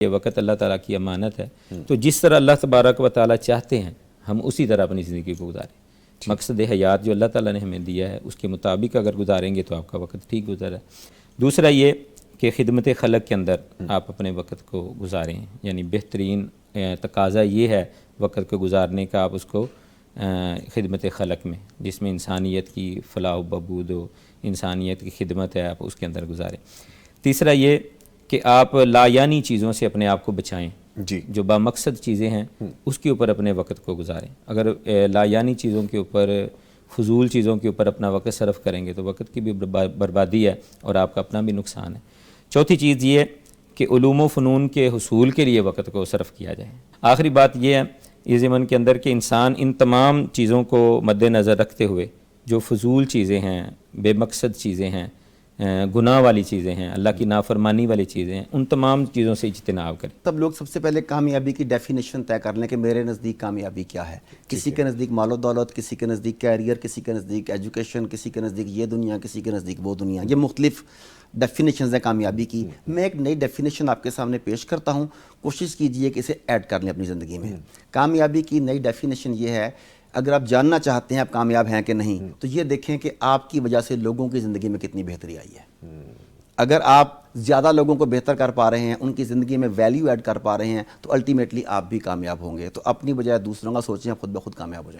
یہ وقت اللہ تعالیٰ کی امانت ہے، تو جس طرح اللہ تبارک و تعالیٰ چاہتے ہیں ہم اسی طرح اپنی زندگی کو گزاریں۔ مقصد حیات جو اللہ تعالیٰ نے ہمیں دیا ہے اس کے مطابق اگر گزاریں گے تو آپ کا وقت ٹھیک گزرا ہے۔ دوسرا یہ کہ خدمت خلق کے اندر آپ اپنے وقت کو گزاریں، یعنی بہترین تقاضا یہ ہے وقت کو گزارنے کا، آپ اس کو خدمت خلق میں، جس میں انسانیت کی فلاح و بہبود ہو، انسانیت کی خدمت ہے، آپ اس کے اندر گزاریں۔ تیسرا یہ کہ آپ لایانی چیزوں سے اپنے آپ کو بچائیں، جو بامقصد چیزیں ہیں اس کے اوپر اپنے وقت کو گزاریں۔ اگر لایانی چیزوں کے اوپر، فضول چیزوں کے اوپر اپنا وقت صرف کریں گے تو وقت کی بھی بربادی ہے اور آپ کا اپنا بھی نقصان ہے۔ چوتھی چیز یہ کہ علوم و فنون کے حصول کے لیے وقت کو صرف کیا جائے۔ آخری بات یہ ہے اس ضمن کے اندر کہ انسان ان تمام چیزوں کو مد نظر رکھتے ہوئے جو فضول چیزیں ہیں، بے مقصد چیزیں ہیں، گناہ والی چیزیں ہیں، اللہ کی نافرمانی والی چیزیں ہیں، ان تمام چیزوں سے اجتناب کریں۔ تب لوگ سب سے پہلے کامیابی کی ڈیفینیشن طے کر لیں کہ میرے نزدیک کامیابی کیا ہے۔ کسی کے نزدیک مال و دولت، کسی کے نزدیک کیریئر، کسی کے نزدیک ایجوکیشن، کسی کے نزدیک یہ دنیا، کسی کے نزدیک وہ دنیا۔ یہ مختلف ڈیفینیشنز ہیں کامیابی کی۔ میں ایک نئی ڈیفینیشن آپ کے سامنے پیش کرتا ہوں، کوشش کیجئے کہ اسے ایڈ کر لیں اپنی زندگی میں۔ کامیابی کی نئی ڈیفینیشن یہ ہے، اگر آپ جاننا چاہتے ہیں آپ کامیاب ہیں کہ نہیں تو یہ دیکھیں کہ آپ کی وجہ سے لوگوں کی زندگی میں کتنی بہتری آئی ہے۔ اگر آپ زیادہ لوگوں کو بہتر کر پا رہے ہیں، ان کی زندگی میں ویلیو ایڈ کر پا رہے ہیں تو الٹیمیٹلی آپ بھی کامیاب ہوں گے۔ تو اپنی بجائے دوسروں کا سوچیں، خود بخود کامیاب ہو جائیں۔